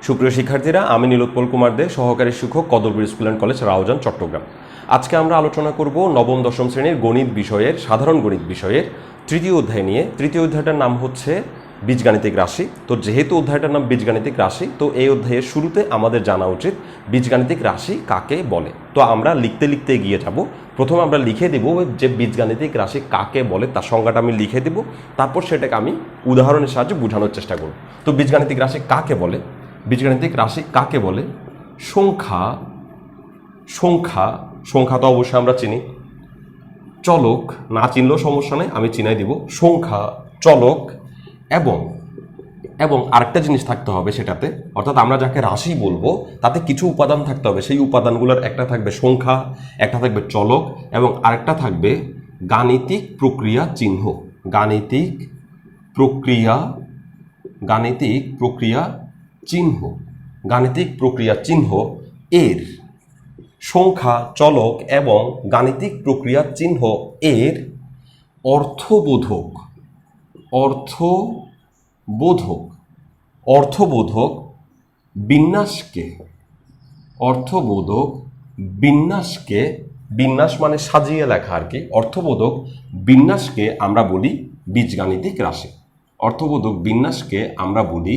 সুপ্রিয় শিক্ষার্থীরা, আমি নীলোৎপল কুমার দে, সহকারী শিক্ষক, Kadarpur school and college, Raozan, Chattogram. আজকে আমরা আলোচনা করব নবম দশম শ্রেণীর গণিত বিষয়ের, সাধারণ গণিত বিষয়ের তৃতীয় অধ্যায় নিয়ে। তৃতীয় অধ্যায়টার নাম হচ্ছে বীজগাণিতিক রাশি। তো যেহেতু অধ্যায়টার নাম বীজগাণিতিক রাশি, তো এই অধ্যায়ের শুরুতে আমাদের জানা উচিত বীজগাণিতিক রাশি কাকে বলে। তো আমরা লিখতে লিখতে এগিয়ে যাব। প্রথমে আমরা লিখে দেব যে বীজগাণিতিক রাশি কাকে বলে, তার সংজ্ঞাটা আমি লিখে দেব, তারপর সেটাকে আমি উদাহরণের সাহায্যে বোঝানোর চেষ্টা করব। তো বীজগাণিতিক রাশি কাকে বলে? বীজগাণিতিক রাশি কাকে বলে? সংখ্যা সংখ্যা সংখ্যা তো অবশ্যই আমরা চিনি। চলক না চিনলেও সমস্যা নেই, আমি চিনাই দিব। সংখ্যা, চলক এবং এবং আরেকটা জিনিস থাকতে হবে সেটাতে, অর্থাৎ আমরা যাকে রাশি বলবো তাতে কিছু উপাদান থাকতে হবে। সেই উপাদানগুলোর একটা থাকবে সংখ্যা, একটা থাকবে চলক এবং আরেকটা থাকবে গাণিতিক প্রক্রিয়া চিহ্ন। গাণিতিক প্রক্রিয়া গাণিতিক প্রক্রিয়া চিহ্ন গাণিতিক প্রক্রিয়া চিহ্ন এর সংখ্যা, চলক এবং গাণিতিক প্রক্রিয়া চিহ্ন এর অর্থবোধক অর্থবোধক অর্থবোধক বিন্যাসকে অর্থবোধক বিন্যাসকে বিন্যাস মানে সাজিয়ে লেখা আর কি। অর্থবোধক বিন্যাসকে আমরা বলি বীজগাণিতিক রাশি। অর্থবোধক বিন্যাসকে আমরা বলি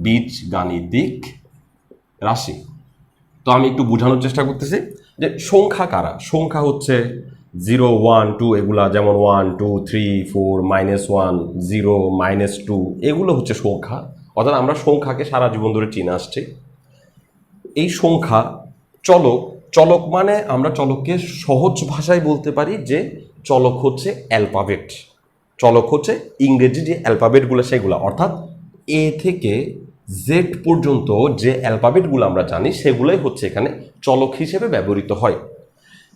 বীজগাণিতিক রাশি। তো আমি একটু বোঝানোর চেষ্টা করতেছি যে সংখ্যা কারা। সংখ্যা হচ্ছে 0, 1, 2 এগুলা, যেমন 1, 2, 3, 4, -1, 0, -2 এগুলো হচ্ছে সংখ্যা। অর্থাৎ আমরা সংখ্যাকে সারা জীবন ধরে চিনে আসছি। এই সংখ্যা। চলক, চলক মানে আমরা চলককে সহজ ভাষায় বলতে পারি যে চলক হচ্ছে অ্যালফাবেট। চলক হচ্ছে ইংরেজি যে অ্যালফাবেটগুলো সেগুলো, অর্থাৎ এ থেকে জেড পর্যন্ত যে অ্যালফাবেটগুলো আমরা জানি সেগুলোই হচ্ছে এখানে চলক হিসেবে ব্যবহৃত হয়।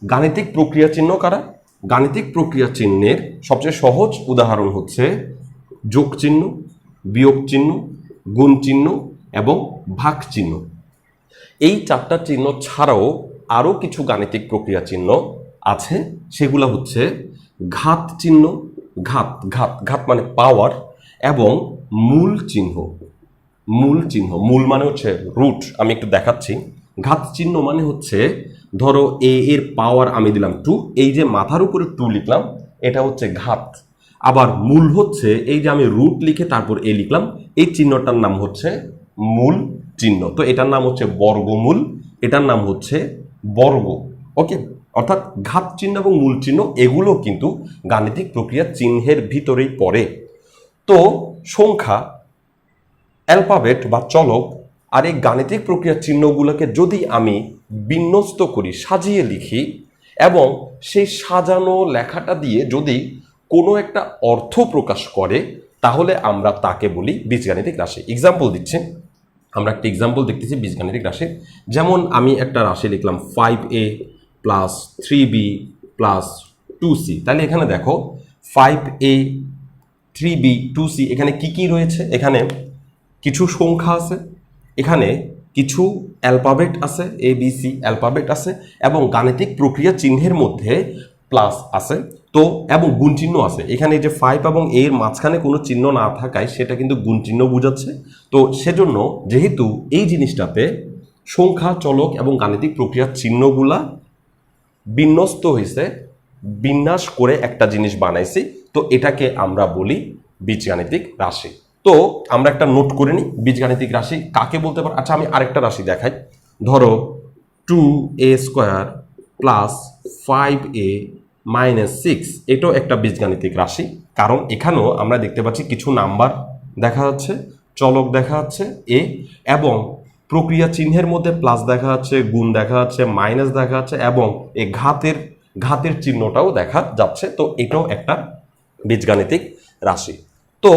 গাণিতিক প্রক্রিয়া চিহ্ন কারা? গাণিতিক প্রক্রিয়া চিহ্নের সবচেয়ে সহজ উদাহরণ হচ্ছে যোগ চিহ্ন, বিয়োগ চিহ্ন, গুণ চিহ্ন এবং ভাগ চিহ্ন। এই চারটা চিহ্ন ছাড়াও আরও কিছু গাণিতিক প্রক্রিয়া চিহ্ন আছে, সেগুলো হচ্ছে ঘাত চিহ্ন, ঘাত ঘাত ঘাত মানে পাওয়ার, এবং মূল চিহ্ন। মূল চিহ্ন, মূল মানে হচ্ছে রুট। আমি একটু দেখাচ্ছি। ঘাত চিহ্ন মানে হচ্ছে, ধরো এ এর পাওয়ার আমি দিলাম 2, এই যে মাথার উপরে 2 লিখলাম এটা হচ্ছে ঘাত। আবার মূল হচ্ছে এই যে আমি রুট লিখে তারপর এ লিখলাম, এই চিহ্নটার নাম হচ্ছে মূল চিহ্ন। তো এটার নাম হচ্ছে বর্গমূল, এটার নাম হচ্ছে বর্গ। ওকে, অর্থাৎ ঘাত চিহ্ন এবং মূল চিহ্ন এগুলো কিন্তু গাণিতিক প্রক্রিয়া চিহ্নের ভিতরেই পড়ে। তো সংখ্যা, অ্যালফাবেট বা চলক আর এই গাণিতিক প্রক্রিয়া চিহ্নগুলোকে যদি আমি বিন্যস্ত করি, সাজিয়ে লিখি, এবং সেই সাজানো লেখাটা দিয়ে যদি কোনো একটা অর্থ প্রকাশ করে, তাহলে আমরা তাকে বলি বীজগাণিতিক রাশি। এক্সাম্পল দিচ্ছি, আমরা একটা এক্সাম্পল দেখতেছি বীজগাণিতিক রাশির। যেমন আমি একটা রাশি লিখলাম 5a + 3b + 2c। তাহলে এখানে দেখো 5a 3b 2c এখানে কি কি রয়েছে? এখানে কিছু সংখ্যা আছে, এখানে কিছু অ্যালফাবেট আছে, ABC অ্যালফাবেট আছে, এবং গাণিতিক প্রক্রিয়া চিহ্নের মধ্যে প্লাস আছে, তো এবং গুণ চিহ্ন আছে। এখানে যে 5 এবং এর মাঝখানে কোনো চিহ্ন না থাকায় সেটা কিন্তু গুণ চিহ্ন বোঝাচ্ছে। তো সেজন্য যেহেতু এই জিনিসটাতে সংখ্যা, চলক এবং গাণিতিক প্রক্রিয়ার চিহ্নগুলা বিন্যস্ত হয়েছে, বিন্যাস করে একটা জিনিস বানাইছি, তো এটাকে আমরা বলি বীজগাণিতিক রাশি। তো আমরা একটা নোট করে নিই বীজগাণিতিক রাশি কাকে বলতে পারি। আচ্ছা, আমি আরেকটা রাশি দেখাই। ধরো 2a² + 5a - 6 এটাও একটা বীজগাণিতিক রাশি, কারণ এখানেও আমরা দেখতে পাচ্ছি কিছু নাম্বার দেখা যাচ্ছে, চলক দেখা যাচ্ছে এ, এবং প্রক্রিয়া চিহ্নের মধ্যে প্লাস দেখা যাচ্ছে, গুণ দেখা যাচ্ছে, মাইনাস দেখা যাচ্ছে, এবং এই ঘাতের চিহ্নটাও দেখা যাচ্ছে। তো এটাও একটা বীজগাণিতিক রাশি। তো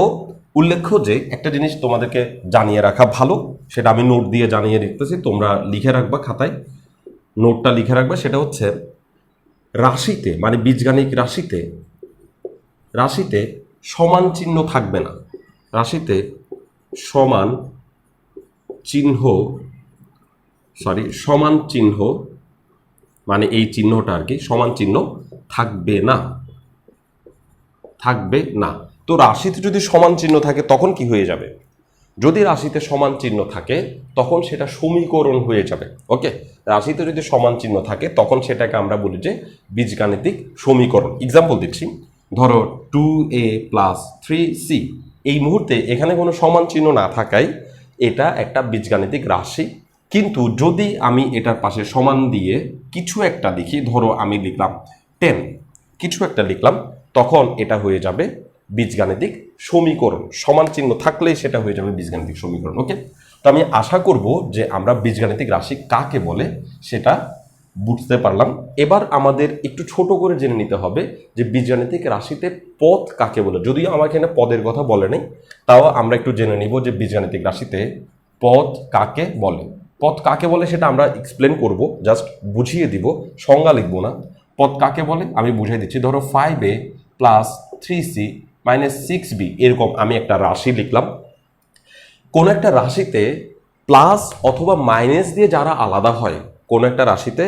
উল্লেখ্য যে একটা জিনিস তোমাদেরকে জানিয়ে রাখা ভালো, সেটা আমি নোট দিয়ে জানিয়ে রাখতেছি, তোমরা লিখে রাখবা খাতায়, নোটটা লিখে রাখবা। সেটা হচ্ছে রাশিতে, মানে বীজগাণিতিক রাশিতে সমান চিহ্ন থাকবে না। রাশিতে সমান চিহ্ন মানে এই চিহ্নটা আর কি, সমান চিহ্ন থাকবে না। তো রাশিতে যদি সমান চিহ্ন থাকে তখন কি হয়ে যাবে? যদি রাশিতে সমান চিহ্ন থাকে তখন সেটা সমীকরণ হয়ে যাবে। ওকে, রাশিতে যদি সমান চিহ্ন থাকে তখন সেটাকে আমরা বলি যে বীজগাণিতিক সমীকরণ। এক্সাম্পল দিচ্ছি, ধরো 2a + 3c, এই মুহূর্তে এখানে কোনো সমান চিহ্ন না থাকায় এটা একটা বীজগাণিতিক রাশি। কিন্তু যদি আমি এটার পাশে সমান দিয়ে কিছু একটা লিখি, ধরো আমি লিখলাম 10, কিছু একটা লিখলাম, তখন এটা হয়ে যাবে বীজগাণিতিক সমীকরণ। সমান চিহ্ন থাকলেই সেটা হয়ে যাবে বীজগাণিতিক সমীকরণ। ওকে, তো আমি আশা করব যে আমরা বীজগাণিতিক রাশি কাকে বলে সেটা বুঝতে পারলাম। এবার আমাদের একটু ছোট করে জেনে নিতে হবে যে বীজগাণিতিক রাশিতে পদ কাকে বলে। যদিও আমার এখানে পদের কথা বলে নেই, তাও আমরা একটু জেনে নিব যে বীজগাণিতিক রাশিতে পদ কাকে বলে। পদ কাকে বলে সেটা আমরা এক্সপ্লেন করব, জাস্ট বুঝিয়ে দিব, সংজ্ঞা লিখব না। পদ কাকে বলে আমি বুঝিয়ে দিচ্ছি। ধরো 5a + 3c - 6b, এরকম আমি একটা রাশি লিখলাম। কোন একটা রাশিতে প্লাস অথবা মাইনাস দিয়ে যারা আলাদা হয়, কোন একটা রাশিতে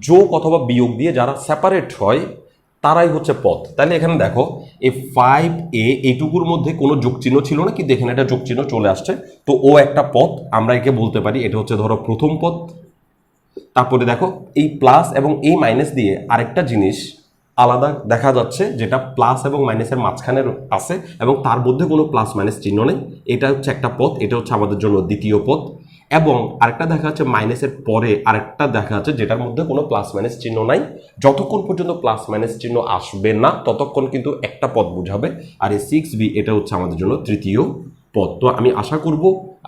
যোগ অথবা বিয়োগ দিয়ে যারা সেপারেট হয়, তারাই হচ্ছে পদ। তাহলে এখানে দেখো এই 5a এইটুকুর মধ্যে কোনো যোগ চিহ্ন ছিল না, কিন্তু এখানে একটা যোগ চিহ্ন চলে আসছে, তো ও একটা পদ। আমরা একে বলতে পারি এটা হচ্ছে ধরো প্রথম পদ। তারপরে দেখো এই প্লাস এবং এই মাইনাস দিয়ে আরেকটা জিনিস আলাদা দেখা যাচ্ছে, যেটা প্লাস এবং মাইনাসের মাঝখানে আছে এবং তার মধ্যে কোনো প্লাস মাইনাস চিহ্ন নেই, এটা হচ্ছে একটা পদ, এটা হচ্ছে আমাদের জন্য দ্বিতীয় পদ। এবং আরেকটা দেখা যাচ্ছে মাইনাসের পরে আরেকটা দেখা যাচ্ছে যেটার মধ্যে কোনো প্লাস মাইনাস চিহ্ন নাই। যতক্ষণ পর্যন্ত প্লাস মাইনাস চিহ্ন আসবে না ততক্ষণ কিন্তু একটা পদ বুঝাবে। আর এই 6b এটা হচ্ছে আমাদের জন্য তৃতীয় পদ। তো আমি আশা করব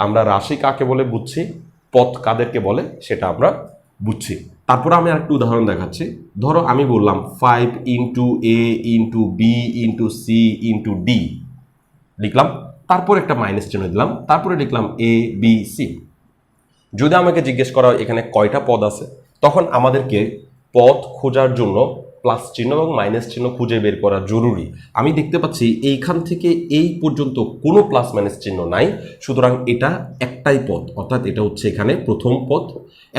আমরা রাশি কাকে বলে বুঝছি, পদ কাদেরকে বলে সেটা আমরা বুঝছি। তারপরে আমি আরেকটু উদাহরণ দেখাচ্ছি। ধরো আমি বললাম 5 × a × b × c × d লিখলাম, তারপর একটা মাইনাস চিহ্ন দিলাম, তারপরে লিখলাম a b c। যদি আমাকে জিজ্ঞেস করা হয় এখানে কয়টা পদ আছে, তখন আমাদেরকে পদ খোঁজার জন্য প্লাস চিহ্ন এবং মাইনাস চিহ্ন খুঁজে বের করা জরুরি। আমি দেখতে পাচ্ছি এইখান থেকে এই পর্যন্ত কোনো প্লাস মাইনাস চিহ্ন নাই, সুতরাং এটা একটাই পদ, অর্থাৎ এটা হচ্ছে এখানে প্রথম পদ।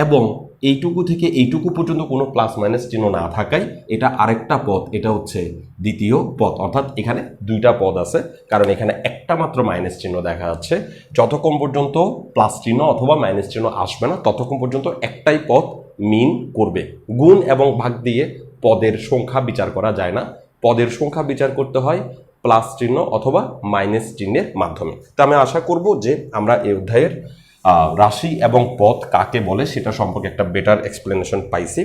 এবং এইটুকু থেকে এইটুকু পর্যন্ত কোনো প্লাস মাইনাস চিহ্ন না থাকায় এটা আরেকটা পদ, এটা হচ্ছে দ্বিতীয় পদ। অর্থাৎ এখানে দুইটা পদ আছে, কারণ এখানে একটা মাত্র মাইনাস চিহ্ন দেখা যাচ্ছে। যতক্ষণ পর্যন্ত প্লাস চিহ্ন অথবা মাইনাস চিহ্ন আসবে না ততক্ষণ পর্যন্ত একটাই পদ মিন করবে। গুণ এবং ভাগ দিয়ে পদের সংখ্যা বিচার করা যায় না, পদের সংখ্যা বিচার করতে হয় প্লাস চিহ্ন অথবা মাইনাস চিহ্নের মাধ্যমে। তো আমি আশা করব যে আমরা এই অধ্যায়ের রাশি এবং পদ কাকে বলে সেটা সম্পর্কে একটা বেটার এক্সপ্লেনেশন পাইছি।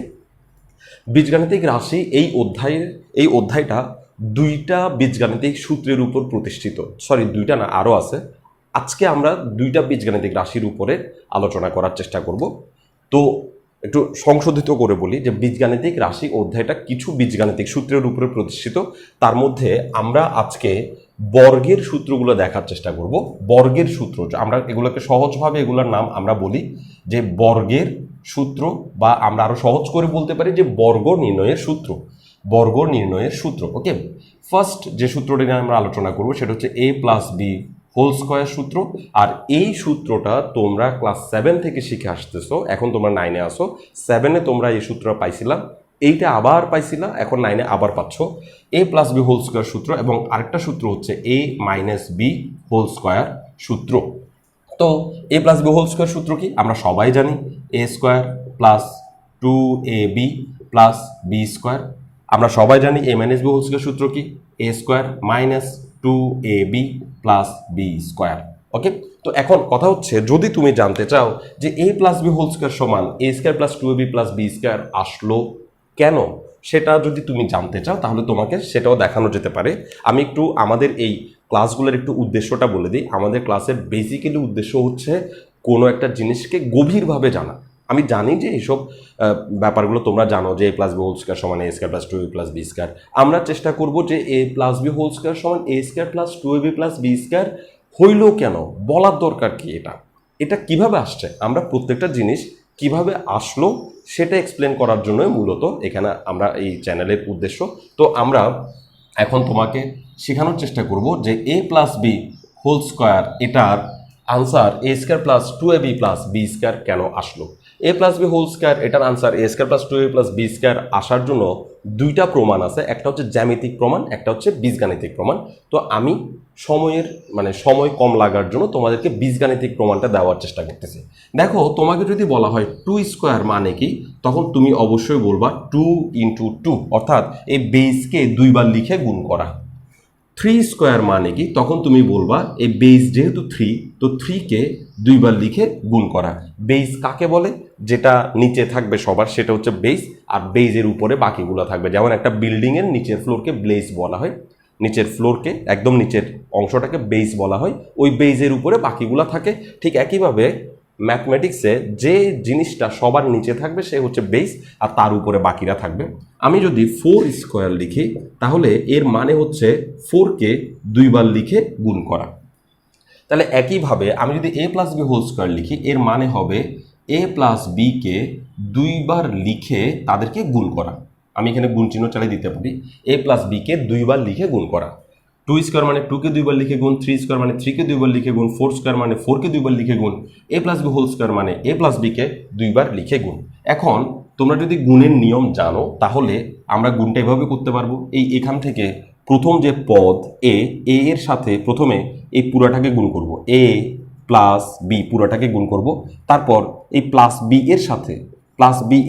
বীজগাণিতিক রাশি এই অধ্যায়টা দুইটা বীজগাণিতিক সূত্রের উপর প্রতিষ্ঠিত। দুইটা না, আরও আছে। আজকে আমরা দুইটা বীজগাণিতিক রাশির উপরে আলোচনা করার চেষ্টা করব। তো একটু সংশোধিত করে বলি যে বীজগাণিতিক রাশি অধ্যায়টা কিছু বীজগাণিতিক সূত্রের উপরে প্রতিষ্ঠিত। তার মধ্যে আমরা আজকে বর্গের সূত্রগুলো দেখার চেষ্টা করব। বর্গের সূত্র আমরা এগুলোকে সহজভাবে এগুলোর নাম আমরা বলি যে বর্গের সূত্র, বা আমরা আরো সহজ করে বলতে পারি যে বর্গ নির্ণয়ের সূত্র। বর্গ নির্ণয়ের সূত্র। ওকে, ফার্স্ট যে সূত্রটি নিয়ে আমরা আলোচনা করব সেটা হচ্ছে a + b হোল স্কয়ার সূত্র। আর এই সূত্রটা তোমরা ক্লাস 7 থেকে শিখে আসতেছো, এখন তোমরা 9-এ আসো। 7-এ তোমরা এই সূত্র পাইছিলা, এইটা আবার পাইছিলা, এখন 9-এ আবার পাচ্ছ। a + b হোল স্কয়ার সূত্র এবং আরেকটা সূত্র হচ্ছে a - b হোল স্কয়ার সূত্র। তো a + b হোল স্কয়ার সূত্র কি আমরা সবাই জানি, a² + 2ab + b²। আমরা সবাই জানি a - b হোল স্কয়ার সূত্র কি, a² - 2ab + b²। ওকে, তো এখন কথা হচ্ছে যদি তুমি জানতে চাও যে a + b হোল স্কয়ার সমান a² + 2ab + b² আসলো কেন, সেটা যদি তুমি জানতে চাও তাহলে তোমাকে সেটাও দেখানো যেতে পারে। আমি একটু আমাদের এই ক্লাসগুলোর একটু উদ্দেশ্যটা বলে দিই। আমাদের ক্লাসের বেসিক্যালি উদ্দেশ্য হচ্ছে কোনো একটা জিনিসকে গভীরভাবে জানা। আমি জানি যে এইসব ব্যাপারগুলো তোমরা জানো যে a + b হোল স্কয়ার সমান a² + 2ab + b²। আমরা চেষ্টা করব যে a + b হোল স্কয়ার সমান a² + 2ab + b² হইল কেন, বলার দরকার কি, এটা কিভাবে আসছে, আমরা প্রত্যেকটা জিনিস কিভাবে আসলো সেটা এক্সপ্লেন করার জন্য মূলত এখানে আমরা এই চ্যানেলের উদ্দেশ্য। তো আমরা এখন তোমাকে শেখানোর চেষ্টা করব যে a + b হোল স্কয়ার এটার আনসার a² + 2ab + b² কেন আসলো। A plus b whole square এটার answer a square plus 2ab plus b square আসার জন্য দুইটা প্রমাণ আছে, একটা হচ্ছে জ্যামিতিক প্রমাণ, একটা হচ্ছে বীজগাণিতিক প্রমাণ। তো আমি সময় কম লাগার জন্য তোমাদেরকে বীজগাণিতিক প্রমাণটা দেওয়ার চেষ্টা করতেছি। দেখো, তোমাকে যদি বলা হয় 2 স্কয়ার মানে কি, তখন তুমি অবশ্যই বলবা 2 ইন্টু 2, অর্থাৎ এই বেসকে দুইবার লিখে গুণ করা। 3 স্কয়ার মানে কি, তখন তুমি বলবা এই বেস যেহেতু 3, তো 3কে দুইবার লিখে গুণ করা। বেস কাকে বলে? যেটা নিচে থাকবে সবার সেটা হচ্ছে বেস, আর বেজের উপরে বাকিগুলো থাকবে। যেমন একটা বিল্ডিংয়ের নিচের ফ্লোরকে বেস বলা হয়, নিচের ফ্লোরকে একদম নিচের অংশটাকে বেস বলা হয়, ওই বেজের উপরে বাকিগুলো থাকে। ঠিক একইভাবে ম্যাথমেটিক্সে যে জিনিসটা সবার নিচে থাকবে সে হচ্ছে বেস, আর তার উপরে বাকিরা থাকবে। আমি যদি 4 স্কয়ার লিখি তাহলে এর মানে হচ্ছে 4কে দুইবার লিখে গুণ করা। তাহলে একইভাবে আমি যদি এ প্লাস বি হোল স্কয়ার লিখি, এর মানে হবে এ প্লাস বিকে দুইবার লিখে তাদেরকে গুণ করা। আমি এখানে গুণ চিহ্ন চালিয়ে দিতে পারি, এ প্লাস বিকে দুইবার লিখে গুণ করা। 2 স্কয়ার মানে 2কে দুইবার লিখে গুণ, 3 স্কয়ার মানে 3কে দুইবার লিখে গুণ, 4 স্কয়ার মানে 4কে দুইবার লিখে গুণ, এ প্লাস বি হোল স্কয়ার মানে এ প্লাস বিকে দুইবার লিখে গুণ। এখন তোমরা যদি গুণের নিয়ম জানো তাহলে আমরা গুণটা এভাবে করতে পারবো। এখান থেকে প্রথম যে পদ এ এর সাথে প্রথমে এই পুরাটাকে গুণ করব, এ প্লাস বি পুরাটাকে গুণ করব। তারপর এই প্লাস বি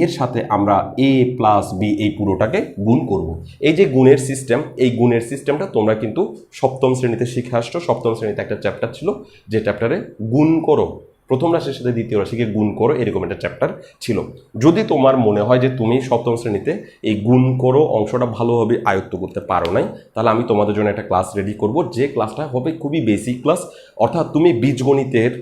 এর সাথে আমরা এ প্লাস বি এই পুরোটাকে গুণ করব। এই যে গুণের সিস্টেম, এই গুণের সিস্টেমটা তোমরা কিন্তু সপ্তম শ্রেণীতে শিখে আসছো। সপ্তম শ্রেণীতে একটা চ্যাপ্টার ছিল যে চ্যাপ্টারে গুণ করো, প্রথম রাশির সাথে দ্বিতীয় রাশিকে গুণ করো, এরকম একটা চ্যাপ্টার ছিল। যদি তোমার মনে হয় যে তুমি সপ্তম শ্রেণীতে এই গুণ করো অংশটা ভালোভাবে আয়ত্ত করতে পারো নাই, তাহলে আমি তোমাদের জন্য একটা ক্লাস রেডি করব, যে ক্লাসটা হবে খুবই বেসিক ক্লাস। অর্থাৎ তুমি বীজগণিতের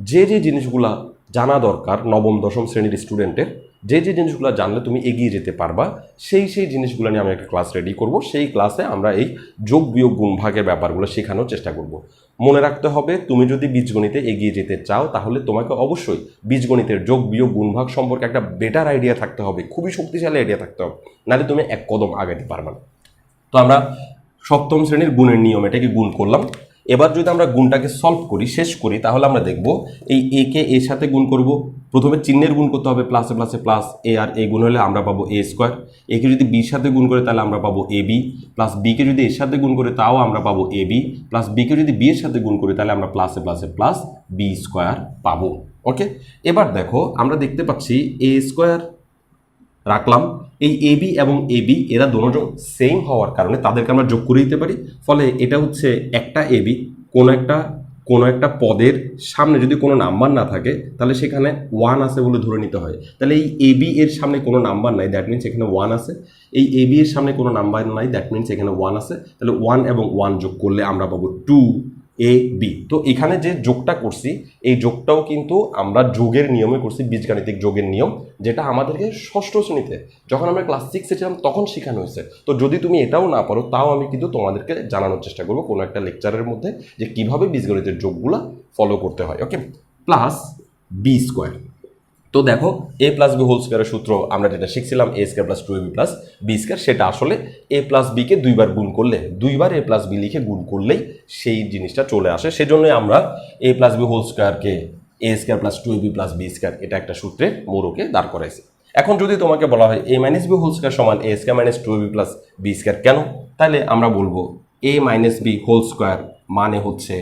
যে জিনিসগুলা জানা দরকার নবম দশম শ্রেণীর স্টুডেন্টের, যে জিনিসগুলো জানলে তুমি এগিয়ে যেতে পারবা, সেই জিনিসগুলো নিয়ে আমি একটা ক্লাস রেডি করব। সেই ক্লাসে আমরা এই যোগ বিয়োগ গুণ ভাগের ব্যাপারগুলো শেখানোর চেষ্টা করব। মনে রাখতে হবে, তুমি যদি বীজগণিতে এগিয়ে যেতে চাও তাহলে তোমাকে অবশ্যই বীজগণিতের যোগ বিয়োগ গুণ ভাগ সম্পর্কে একটা বেটার আইডিয়া থাকতে হবে, খুবই শক্তিশালী আইডিয়া থাকতে হবে, নাহলে তুমি এক কদম আগাতে পারবে না। তো আমরা সপ্তম শ্রেণীর গুণের নিয়ম এটাকে গুণ করলাম। এবার যদি আমরা গুণটাকে সলভ করি, শেষ করি, তাহলে আমরা দেখব এই এ কে এর সাথে গুণ করব। প্রথমে চিহ্নের গুণ করতে হবে, প্লাসে প্লাসে প্লাস, এ আর এ গুণ হলে আমরা পাবো এ স্কোয়ার। একে যদি বির সাথে গুণ করে তাহলে আমরা পাবো এ বি, প্লাস বিকে যদি এর সাথে গুণ করে তাও আমরা পাবো এ বি, প্লাস বিকে যদি বি এর সাথে গুণ করি তাহলে আমরা প্লাসে প্লাসে প্লাস বি স্কোয়ার পাবো। ওকে, এবার দেখো আমরা দেখতে পাচ্ছি এ স্কোয়ার রাখলাম, এই এ বি এবং এ বি এরা দুজন সেম হওয়ার কারণে তাদেরকে আমরা যোগ করে দিতে পারি। ফলে এটা হচ্ছে একটা এ বি, কোনো একটা পদের সামনে যদি কোনো নাম্বার না থাকে তাহলে সেখানে 1 আছে বলে ধরে নিতে হয়। তাহলে এই এ বি এর সামনে কোনো নাম্বার নাই, দ্যাট মিনস এখানে 1 আছে। এই এ বি এর সামনে কোনো নাম্বার নাই, দ্যাট মিনস এখানে 1 আছে। তাহলে 1 এবং 1 যোগ করলে আমরা পাবো 2ab। তো এখানে যে যোগটা করছি এই যোগটাও কিন্তু আমরা যোগের নিয়মে করছি, বীজগাণিতিক যোগের নিয়ম, যেটা আমাদেরকে ষষ্ঠ শ্রেণীতে যখন আমরা ক্লাস 6-এ ছিলাম তখন শেখানো হয়েছে। তো যদি তুমি এটাও না পারো তাও আমি কিন্তু তোমাদেরকে জানানোর চেষ্টা করবো কোনো একটা লেকচারের মধ্যে যে কিভাবে বীজগণিতের যোগগুলো ফলো করতে হয়। ওকে, প্লাস বি স্কোয়ার। তো দেখো, এ প্লাস বি হোল স্কোয়ারের সূত্র আমরা যেটা শিখছিলাম a square plus 2ab plus b square, সেটা আসলে এ প্লাস বিকে দুইবার গুণ করলে, দুইবার এ প্লাস বি লিখে গুণ করলেই সেই জিনিসটা চলে আসে। সেজন্যই আমরা এ প্লাস বি হোল স্কোয়ারকে a square plus 2ab plus b square এটা একটা সূত্রে মোড়কে দাঁড় করাইছি। এখন যদি তোমাকে বলা হয় a minus b whole square সমান a square minus 2ab plus b square কেন, তাহলে আমরা বলবো a minus b whole square মানে হচ্ছে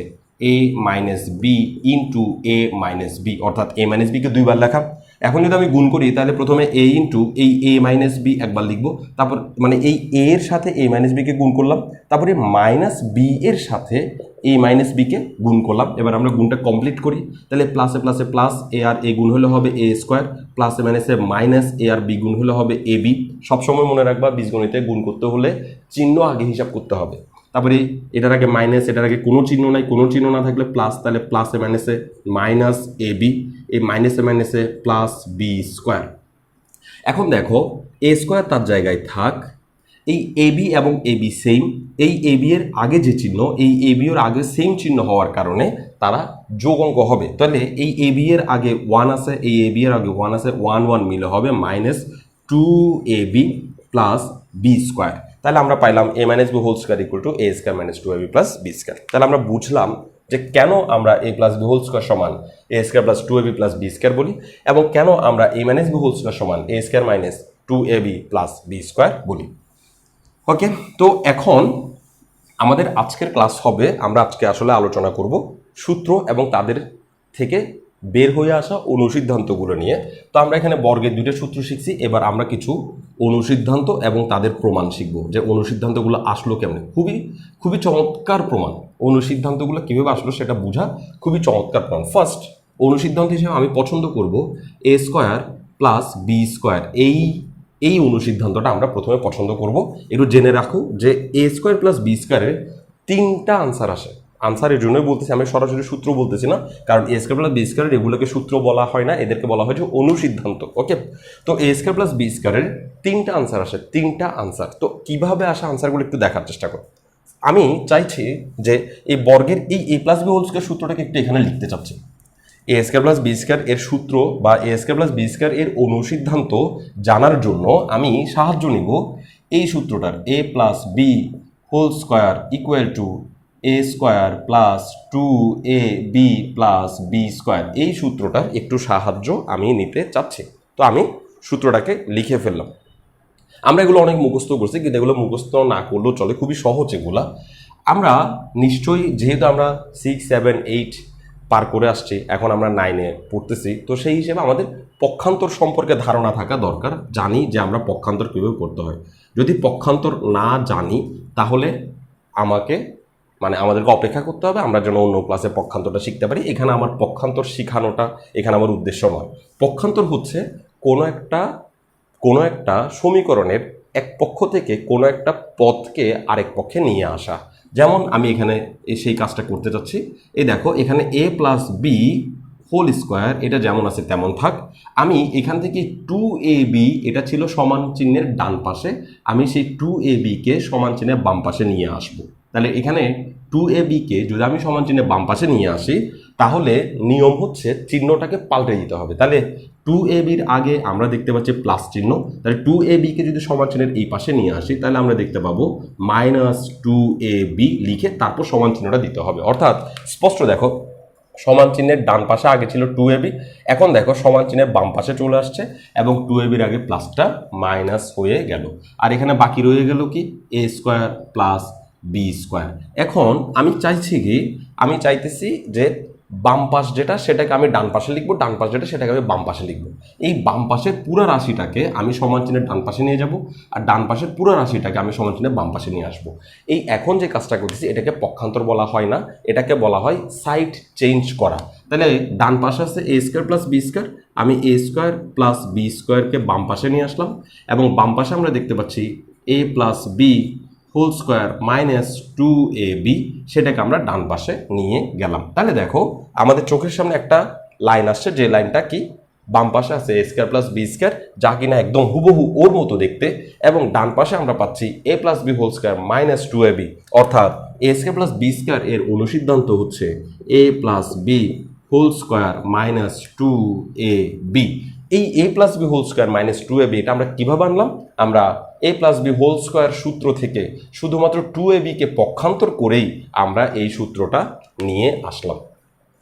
a minus b into a minus b, অর্থাৎ এ মাইনাস বিকে দুইবার লেখা। এখন যদি আমি গুণ করি তাহলে প্রথমে এ ইন্টু এই এ মাইনাস বি একবার লিখবো, তারপর মানে এই এ এর সাথে এ মাইনাস বিকে গুণ করলাম, তারপরে মাইনাস বি এর সাথে এ মাইনাস বিকে গুণ করলাম। এবার আমরা গুণটা কমপ্লিট করি, তাহলে প্লাসে প্লাসে প্লাস, এ আর এ গুণ হলে হবে এ স্কোয়ার, প্লাসে মাইনাসে মাইনাস এ আর বি গুণ হলে হবে এ বি। সবসময় মনে রাখবা বীজগণিতে গুণ করতে হলে চিহ্ন আগে হিসাব করতে হবে। তারপরে এটার আগে মাইনাস, এটার আগে কোনো চিহ্ন নাই, কোনো চিহ্ন না থাকলে প্লাস, তাহলে প্লাসে মাইনাসে মাইনাস এ বি, এই মাইনাসে মাইনাসে প্লাস বি স্কোয়ার। এখন দেখো এ স্কোয়ার তার জায়গায় থাক, এই এ বি এবং এ বি সেম, এই এ বি এর আগে যে চিহ্ন এই এ বি এর আগে সেম চিহ্ন হওয়ার কারণে তারা যোগ অঙ্ক হবে। তাহলে এই এ বি এর আগে 1 আছে, এই এ বি এর আগে 1 আছে, 1 1 মিলে হবে minus 2ab plus b square. তাহলে আমরা পাইলাম a minus b whole square equal to a square minus 2ab plus b square. তাহলে আমরা বুঝলাম যে কেন আমরা a plus b whole square সমান a square plus 2ab plus b square বলি, এবং কেন আমরা a minus b whole square সমান a square minus 2ab plus b square বলি। ওকে, তো এখন আমাদের আজকের ক্লাস হবে, আমরা আজকে আসলে আলোচনা করব সূত্র এবং তাদের থেকে বের হয়ে আসা অনুসিদ্ধান্তগুলো নিয়ে। তো আমরা এখানে বর্গের দুইটা সূত্র শিখছি, এবার আমরা কিছু অনুসিদ্ধান্ত এবং তাদের প্রমাণ শিখব, যে অনুসিদ্ধান্তগুলো আসলো কেমন। খুবই খুবই চমৎকার প্রমাণ, অনুসিদ্ধান্তগুলো কীভাবে আসলো সেটা বোঝা খুবই চমৎকার প্রমাণ। ফার্স্ট অনুসিদ্ধান্ত হিসেবে আমি পছন্দ করব এ স্কোয়ার প্লাস বি স্কোয়ার, এই অনুসিদ্ধান্তটা আমরা প্রথমে পছন্দ করব। একটু জেনে রাখো যে এ স্কোয়ার প্লাস বি স্কোয়ারের 3টা আনসার আসে। আনসারের জন্যই বলতেছি, আমি সরাসরি সূত্র বলতেছি না, কারণ এ স্কোয়ার প্লাস বি স্কোয়ারের এগুলোকে সূত্র বলা হয় না, এদেরকে বলা হয় যে অনুসিদ্ধান্ত। ওকে, তো এ স্কোয়ার প্লাস বি স্কোয়ারের 3টা আনসার আসে, 3টা আনসার। তো কিভাবে আসা আনসারগুলো একটু দেখার চেষ্টা করো। আমি চাইছি যে এই বর্গের এই a plus b whole square সূত্রটাকে একটু এখানে লিখতে চাচ্ছি। A square plus b square এর সূত্র বা a square plus b square এর অনুসিদ্ধান্ত জানার জন্য আমি সাহায্য নিব এই সূত্রটার, a plus b whole square equal to a square plus 2ab plus b square. এই সূত্রটার একটু সাহায্য আমি নিতে চাচ্ছি। তো আমি সূত্রটাকে লিখে ফেললাম। আমরা এগুলো অনেক মুখস্থ করছি, কিন্তু এগুলো মুখস্থ না করলেও চলে, খুবই সহজ এগুলা। আমরা নিশ্চয়ই, যেহেতু আমরা 6, 7, 8 পার করে আসছি, এখন আমরা 9-এ পড়তেছি, তো সেই হিসেবে আমাদের পক্ষান্তর সম্পর্কে ধারণা থাকা দরকার। জানি যে আমরা পক্ষান্তর কীভাবে করতে হয়। যদি পক্ষান্তর না জানি তাহলে আমাদেরকে অপেক্ষা করতে হবে, আমরা যেন অন্য ক্লাসে পক্ষান্তরটা শিখতে পারি। এখানে আমার পক্ষান্তর শেখানোটা এখানে আমার উদ্দেশ্য নয়। পক্ষান্তর হচ্ছে কোনো একটা সমীকরণের এক পক্ষ থেকে কোনো একটা পদকে আরেক পক্ষে নিয়ে আসা। যেমন আমি এখানে সেই কাজটা করতে চাচ্ছি। এই দেখো, এখানে এ প্লাস বি হোল স্কোয়ার এটা যেমন আছে তেমন থাক। আমি এখান থেকে 2ab, এটা ছিল সমান চিহ্নের ডান পাশে, আমি সেই 2ab কে সমান চিহ্নের বাম পাশে নিয়ে আসব। তাহলে এখানে 2ab কে যদি আমি সমান চিহ্নের বাম পাশে নিয়ে আসি, তাহলে নিয়ম হচ্ছে চিহ্নটাকে পাল্টে দিতে হবে। তাহলে 2ab-র আগে আমরা দেখতে পাচ্ছি প্লাস চিহ্ন, তাহলে 2ab কে যদি সমান চিহ্নের এই পাশে নিয়ে আসি, তাহলে আমরা দেখতে পাবো -2ab লিখে তারপর সমান চিহ্নটা দিতে হবে। অর্থাৎ স্পষ্ট দেখো, সমান চিহ্নের ডান পাশে আগে ছিল 2ab, এখন দেখো সমান চিহ্নের বাম পাশে চলে আসছে এবং 2ab-র আগে প্লাসটা মাইনাস হয়ে গেল। আর এখানে বাকি রয়ে গেল কি, এ স্কোয়ার প্লাস বি স্কোয়ার। এখন আমি চাইতেছি যে বাম পাশ যেটা সেটাকে আমি ডান পাশে লিখবো, ডান পাশ যেটা সেটাকে আমি বাম পাশে লিখবো। এই বাম পাশের পুরো রাশিটাকে আমি সমান চিহ্নের ডান পাশে নিয়ে যাব, আর ডান পাশের পুরো রাশিটাকে আমি সমান চিহ্নের বাম পাশে নিয়ে আসবো। এই এখন যে কাজটা করতেছি এটাকে পক্ষান্তর বলা হয় না, এটাকে বলা হয় সাইড চেঞ্জ করা। তাহলে ডান পাশে আছে এ স্কোয়ার প্লাস বি স্কোয়ার, আমি এ স্কোয়ার প্লাস বি স্কোয়ারকে বাম পাশে নিয়ে আসলাম, এবং বাম পাশে আমরা দেখতে পাচ্ছি a plus b whole square -2ab, সেটাকে আমরা ডান পাশে নিয়ে গেলাম। তাহলে দেখো আমাদের চোখের সামনে একটা লাইন আসছে, যে লাইনটা কি, বাম পাশে আছে এ স্কোয়ার প্লাস বি স্কোয়ার, যা কিনা একদম হুবহু ওর মতো দেখতে, এবং ডান পাশে আমরা পাচ্ছি a plus b whole square -2ab। অর্থাৎ a square plus b square এর অনুসিদ্ধান্ত হচ্ছে a plus b whole square -2ab। এই a plus b whole square -2ab এটা আমরা কিভাবে আনলাম? আমরা a plus b whole square সূত্র থেকে শুধুমাত্র 2ab কে পক্ষান্তর করেই আমরা এই সূত্রটা নিয়ে আসলাম।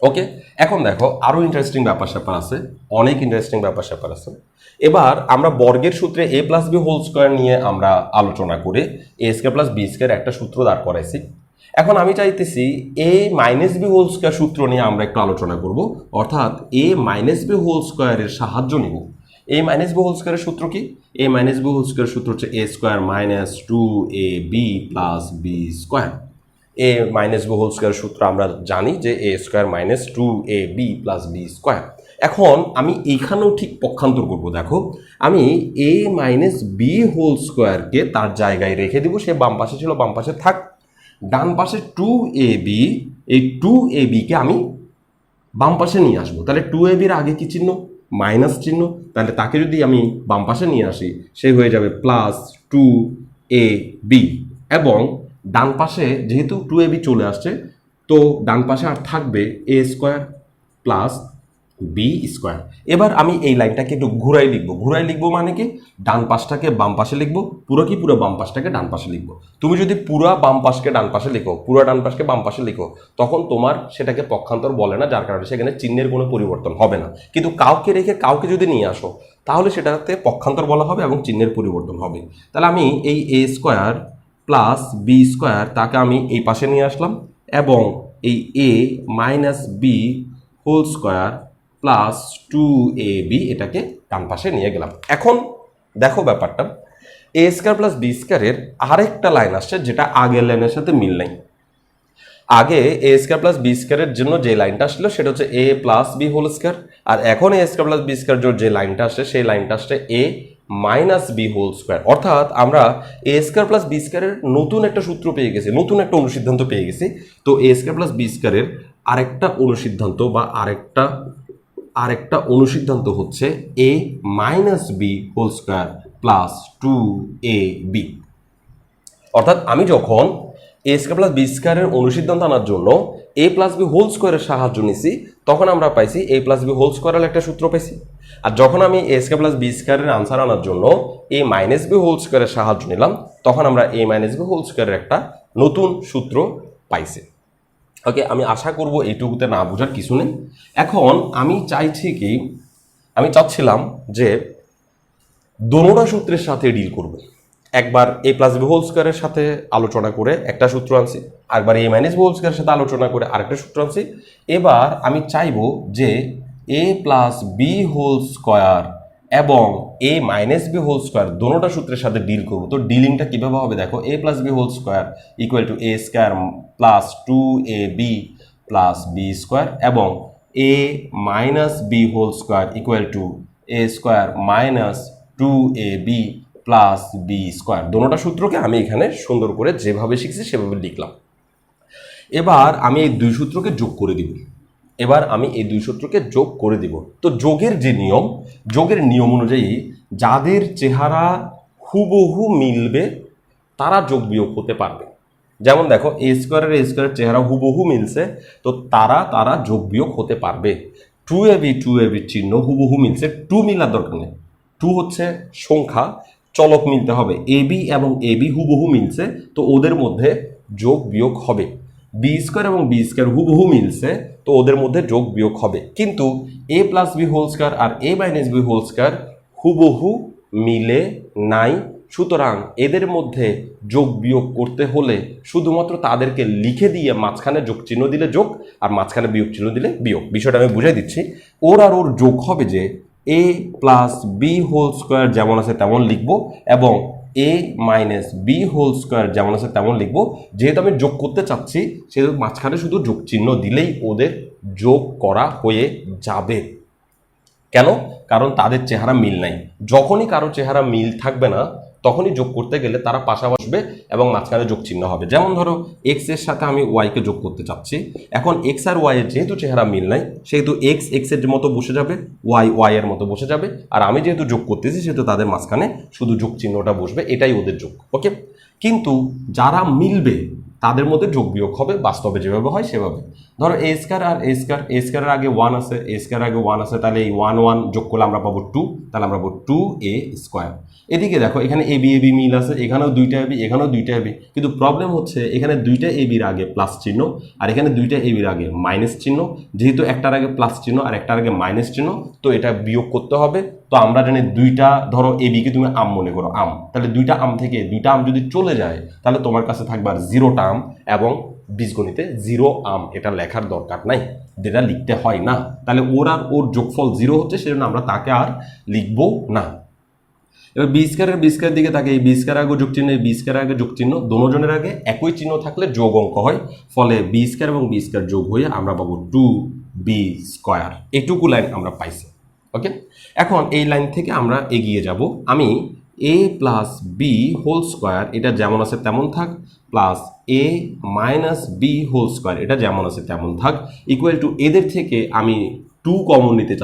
ওকে, এখন দেখো আরও ইন্টারেস্টিং ব্যাপার স্যাপার আছে, অনেক ইন্টারেস্টিং ব্যাপার স্যাপার আছে। এবার আমরা বর্গের সূত্রে এ প্লাস বি হোল স্কোয়ার নিয়ে আমরা আলোচনা করে এ স্কোয়ার প্লাস বি স্কোয়ার একটা সূত্র দাঁড় করাইছি। এখন আমি চাইতেছি এ মাইনাস বি হোল স্কোয়ার সূত্র নিয়ে আমরা একটু আলোচনা করব, অর্থাৎ এ মাইনাস বি হোল স্কোয়ারের সাহায্য নিব। এ মাইনাস বি হোল স্কোয়ারের সূত্র কি? এ মাইনাস বি হোল স্কোয়ারের সূত্র হচ্ছে a square -2ab plus b square. A minus b whole square সূত্র আমরা জানি যে a square -2ab plus b square. এখন আমি এইখানেও ঠিক পক্ষান্তর করব। দেখো, আমি এ মাইনাস বি হোল স্কোয়ারকে তার জায়গায় রেখে দিব, সে বাম পাশে ছিল বাম পাশে থাক। ডান পাশে 2ab, এই 2ab কে আমি বাম পাশে নিয়ে আসবো। তাহলে 2ab-র আগে কি চিহ্ন? মাইনাস চিহ্ন। তাহলে তাকে যদি আমি বাম পাশে নিয়ে আসি, সে হয়ে যাবে +2ab, এবং ডান পাশে যেহেতু 2ab চলে আসছে, তো ডান পাশে আর থাকবে এ স্কোয়ার প্লাস বি স্কোয়ার। এবার আমি এই লাইনটাকে একটু ঘুরাই লিখবো মানে কি ডান পাশটাকে বাম পাশে লিখবো, পুরো বাম পাশটাকে ডান পাশে লিখবো। তুমি যদি পুরা বাম পাশকে ডান পাশে লিখো, পুরো ডান পাশকে বাম পাশে লিখো, তখন তোমার সেটাকে পক্ষান্তর বলে না, যার কারণে সেখানে চিহ্নের কোনো পরিবর্তন হবে না। কিন্তু কাউকে রেখে কাউকে যদি নিয়ে আসো তাহলে সেটাতে পক্ষান্তর বলা হবে এবং চিহ্নের পরিবর্তন হবে। তাহলে আমি এই a square plus b square তাকে আমি এই পাশে নিয়ে আসলাম এবং এই a minus b whole square plus 2ab এটাকে ডান পাশে নিয়ে গেলাম। এখন দেখো ব্যাপারটা, এ স্কোয়ার প্লাস বি স্কোয়ারের আরেকটা লাইন আসছে যেটা আগের লাইনের সাথে মিল নাই। আগে এ স্কোয়ার প্লাস বি স্কোয়ারের জন্য যে লাইনটা আসলো সেটা হচ্ছে a plus b whole square, আর এখন এ স্কোয়ার প্লাস বি স্কোয়ার যে লাইনটা আসছে সেই লাইনটা আসছে এ মাইনাস বি হোল স্কোয়ার। অর্থাৎ আমরা এ স্কোয়ার প্লাস বি স্কোয়ারের নতুন একটা সূত্র পেয়ে গেছি, নতুন একটা অনুসিদ্ধান্ত পেয়ে গেছি। তো এ স্কোয়ার প্লাস বি স্কোয়ারের আরেকটা অনুসিদ্ধান্ত বা আরেকটা অনুসিদ্ধান্ত হচ্ছে a minus b whole square plus 2ab। অর্থাৎ আমি যখন এ স্কোয়ার প্লাস বি স্কোয়ারের অনুসিদ্ধান্ত আনার জন্য এ প্লাস বি হোল স্কোয়ারের সাহায্য নিছি, তখন আমরা পাইছি এ প্লাস বি হোল স্কোয়ারের একটা সূত্র পাইছি। আর যখন আমি এ স্কোয়ার প্লাস বি স্কোয়ারের আনসার আনার জন্য এ মাইনাস বি হোল স্কোয়ারের সাহায্য নিলাম, তখন আমরা এ মাইনাস বি হোল স্কোয়ারের একটা নতুন সূত্র পাইছি। ওকে, আমি আশা করব এইটুকুতে না বোঝার কিছু নেই। এখন আমি চাচ্ছিলাম যে দোনোটা সূত্রের সাথে ডিল করব। একবার এ প্লাস বি হোল স্কোয়ারের সাথে আলোচনা করে একটা সূত্র আনছি, একবার এ মাইনাস বি হোল স্কোয়ারের সাথে আলোচনা করে আরেকটা সূত্র আনছি। এবার আমি চাইবো যে এ প্লাস বি হোল স্কোয়ার এবং a minus b whole square দোনোটা সূত্রের সাথে ডিল করবো। তো ডিলিংটা কীভাবে হবে দেখো, a plus b whole square equal to a square plus 2ab plus b square এবং a minus b whole square equal to a square minus 2ab plus b square. দোনোটা সূত্রকে আমি এখানে সুন্দর করে যেভাবে শিখছি সেভাবে লিখলাম। এবার আমি এই দুই সূত্রকে যোগ করে দিব। তো যোগের নিয়ম অনুযায়ী যাদের চেহারা হুবহু মিলবে তারা যোগ বিয়োগ হতে পারবে। যেমন দেখো এ স্কোয়ারের চেহারা হুবহু মিলছে, তো তারা যোগ বিয়োগ হতে পারবে। 2ab চিহ্ন হুবহু মিলছে, 2 মিলার দরকার নেই, 2 হচ্ছে সংখ্যা, চলক মিলতে হবে। এবি এবং এবি হুবহু মিলছে, তো ওদের মধ্যে যোগ বিয়োগ হবে। বি স্কোয়ার এবং বি স্কোয়ার হুবহু মিলছে, তো ওদের মধ্যে যোগ বিয়োগ হবে। কিন্তু এ প্লাস বি হোল স্কোয়ার আর এ মাইনাস বি হোল স্কোয়ার হুবহু মিলে নাই। সুতরাং এদের মধ্যে যোগ বিয়োগ করতে হলে শুধুমাত্র তাদেরকে লিখে দিয়ে মাঝখানে যোগ চিহ্ন দিলে যোগ আর মাঝখানে বিয়োগ চিহ্ন দিলে বিয়োগ। বিষয়টা আমি বুঝাই দিচ্ছি। ওর যোগ হবে যে এ প্লাস বি হোল স্কোয়ার যেমন আছে তেমন লিখবো এবং a minus b whole square যেমন আছে তেমন লিখবো। যেহেতু আমি যোগ করতে চাচ্ছি সেহেতু মাঝখানে শুধু যোগ চিহ্ন দিলেই ওদের যোগ করা হয়ে যাবে। কেন? কারণ তাদের চেহারা মিল নাই। যখনই কারো চেহারা মিল থাকবে না তখনই যোগ করতে গেলে তারা পাশাপাশি আসবে এবং মাঝখানে যোগ চিহ্ন হবে। যেমন ধরো এক্স এর সাথে আমি ওয়াইকে যোগ করতে চাচ্ছি, এখন এক্স আর ওয়াই এর যেহেতু চেহারা মিল নাই সেহেতু এক্স এর মতো বসে যাবে, ওয়াই এর মতো বসে যাবে, আর আমি যেহেতু যোগ করতেছি সেহেতু তাদের মাঝখানে শুধু যোগ চিহ্নটা বসবে, এটাই ওদের যোগ। ওকে, কিন্তু যারা মিলবে তাদের মধ্যে যোগ বিয়োগ হবে বাস্তবে যেভাবে হয় সেভাবে। ধরো এ স্কোয়ারের আগে 1 আছে, তাহলে এই 1 যোগ করলে আমরা পাবো 2, তাহলে আমরা পাবো 2a স্কোয়ার। এদিকে দেখো এখানে এবি মিল আছে, এখানেও দুইটা এবি, কিন্তু প্রবলেম হচ্ছে এখানে দুইটা এবির আগে প্লাস চিহ্ন আর এখানে দুইটা এবির আগে মাইনাস চিহ্ন। যেহেতু একটার আগে প্লাস চিহ্ন আর একটার আগে মাইনাস চিহ্ন, তো এটা বিয়োগ করতে হবে। তো আমরা জানি দুইটা, ধরো এবিকে তুমি আম মনে করো, আম, তাহলে দুইটা আম থেকে দুইটা আম যদি চলে যায় তাহলে তোমার কাছে থাকবে আর 0টা আম, এবং বীজগণিতে 0 আম এটা লেখার দরকার নাই, যেটা লিখতে হয় না। তাহলে ওর যোগফল 0 হচ্ছে, সেজন্য আমরা তাকে আর লিখবো না। এবার বি স্কোয়ারের দিকে তাকে এই বি স্কোয়ার আগে যোগ চিহ্ন, এই বি স্কোয়ার আগে যোগ চিহ্ন, দোনোজনের আগে একই চিহ্ন থাকলে যোগ অঙ্ক হয়, ফলে বি স্কোয়ার এবং বি স্কোয়ার যোগ হয়ে আমরা পাবো 2b স্কোয়ার। এটুকু লাইন আমরা পাইছি। ওকে, এখন এই লাইন থেকে আমরা এগিয়ে যাব। আমি এ প্লাস বি হোল স্কোয়ার এটা যেমন আছে তেমন থাক, plus a minus b whole square এটা যেমন আছে তেমন থাক, ইকুয়াল টু এদের থেকে আমি 2 কমন নিতে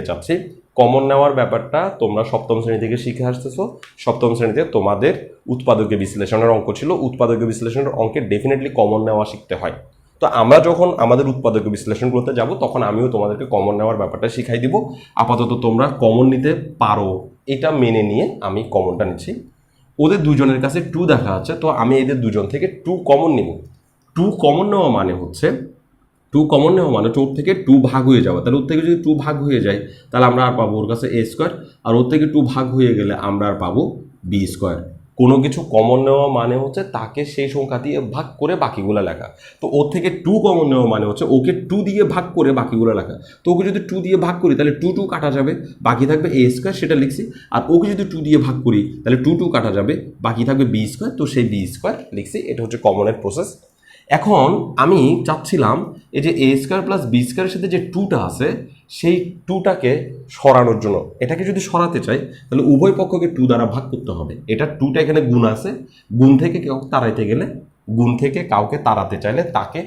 চাচ্ছি। কমন নেওয়ার ব্যাপারটা তোমরা সপ্তম শ্রেণী থেকে শিখে আসতেছো। সপ্তম শ্রেণীতে তোমাদের উৎপাদকীয় বিশ্লেষণের অঙ্ক ছিল, উৎপাদকীয় বিশ্লেষণের অঙ্কে ডেফিনেটলি কমন নেওয়া শিখতে হয়। তো আমরা যখন আমাদের উৎপাদকে বিশ্লেষণ করতে যাব তখন আমিও তোমাদেরকে কমন নেওয়ার ব্যাপারটা শিখাই দিব। আপাতত তোমরা কমন নিতে পারো এটা মেনে নিয়ে আমি কমনটা নিচ্ছি। ওদের দুজনের কাছে 2 দেখা আছে, তো আমি এদের দুজন থেকে 2 কমন নিব। 2 কমন নেওয়া মানে হচ্ছে 2 কমন নেওয়া মানে ওর থেকে 2 ভাগ হয়ে যাওয়া। তাহলে ওর থেকে যদি 2 ভাগ হয়ে যায় তাহলে আমরা আর পাবো ওর কাছে a স্কোয়ার, আর ওর থেকে 2 ভাগ হয়ে গেলে আমরা আর পাবো b স্কোয়ার। কোনো কিছু কমন নেওয়া মানে হচ্ছে তাকে সেই সংখ্যা দিয়ে ভাগ করে বাকিগুলো লেখা। তো ওর থেকে 2 কমন নেওয়া মানে হচ্ছে ওকে 2 দিয়ে ভাগ করে বাকিগুলো লেখা। তো ওকে যদি 2 দিয়ে ভাগ করি তাহলে 2 2 কাটা যাবে, বাকি থাকবে a স্কোয়ার, সেটা লিখছি। আর ওকে যদি 2 দিয়ে ভাগ করি তাহলে 2 2 কাটা যাবে, বাকি থাকবে b স্কোয়ার, তো সেই b স্কোয়ার লিখছি। এটা হচ্ছে কমনের প্রসেস। এখন আমি চাচ্ছিলাম এই যে a স্কোয়ার প্লাস b স্কোয়ারের সাথে যে 2টা আছে সেই 2টাকে সরানোর জন্য। এটাকে যদি সরাতে চাই তাহলে উভয় পক্ষকে 2 দ্বারা ভাগ করতে হবে। এটা 2টা এখানে গুণ আছে, গুণ থেকে কেউ তাড়াইতে গেলে, গুণ থেকে কাউকে তাড়াতে চাইলে তাকে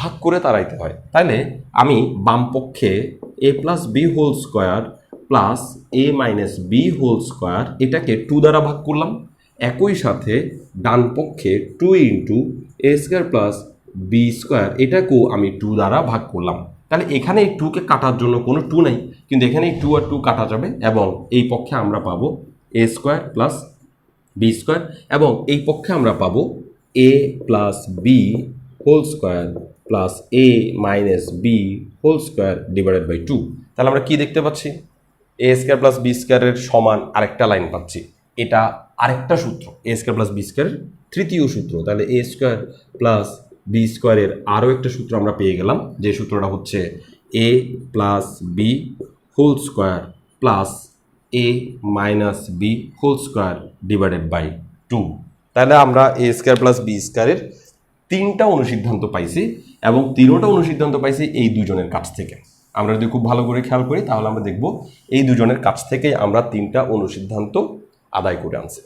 ভাগ করে তাড়াইতে হয়। তাহলে আমি বাম পক্ষে a plus b whole square plus a minus b whole square এটাকে 2 দ্বারা ভাগ করলাম। একই সাথে ডান পক্ষে 2 ইন্টু এ স্কোয়ার প্লাস বি স্কোয়ার এটাকেও আমি 2 দ্বারা ভাগ করলাম। তাহলে এখানে এই 2কে কাটার জন্য কোনো 2 নাই, কিন্তু এখানে এই 2 আর 2 কাটা যাবে এবং এই পক্ষে আমরা পাবো a square plus b square, এবং এই পক্ষে আমরা পাবো a plus b whole square plus a minus b whole square divided by 2। তাহলে আমরা কি দেখতে পাচ্ছি? এ স্কোয়ার প্লাস বি স্কোয়ারের সমান আরেকটা লাইন পাচ্ছি। এটা আরেকটা সূত্র, এ স্কোয়ার প্লাস বি স্কোয়ারের তৃতীয় সূত্র। তাহলে এ স্কোয়ার প্লাস বি স্কোয়ারের আরও একটা সূত্র আমরা পেয়ে গেলাম, যে সূত্রটা হচ্ছে a plus b whole square plus a minus b whole square divided by 2। তাহলে আমরা এ স্কোয়ার প্লাস বি স্কোয়ারের 3টা অনুসিদ্ধান্ত পাইছি, এবং 3টা অনুসিদ্ধান্ত পাইছি এই দুজনের কাছ থেকে। আমরা যদি খুব ভালো করে খেয়াল করি তাহলে আমরা দেখব এই দুজনের কাছ থেকেই আমরা 3টা অনুসিদ্ধান্ত আদায় করে আনছি।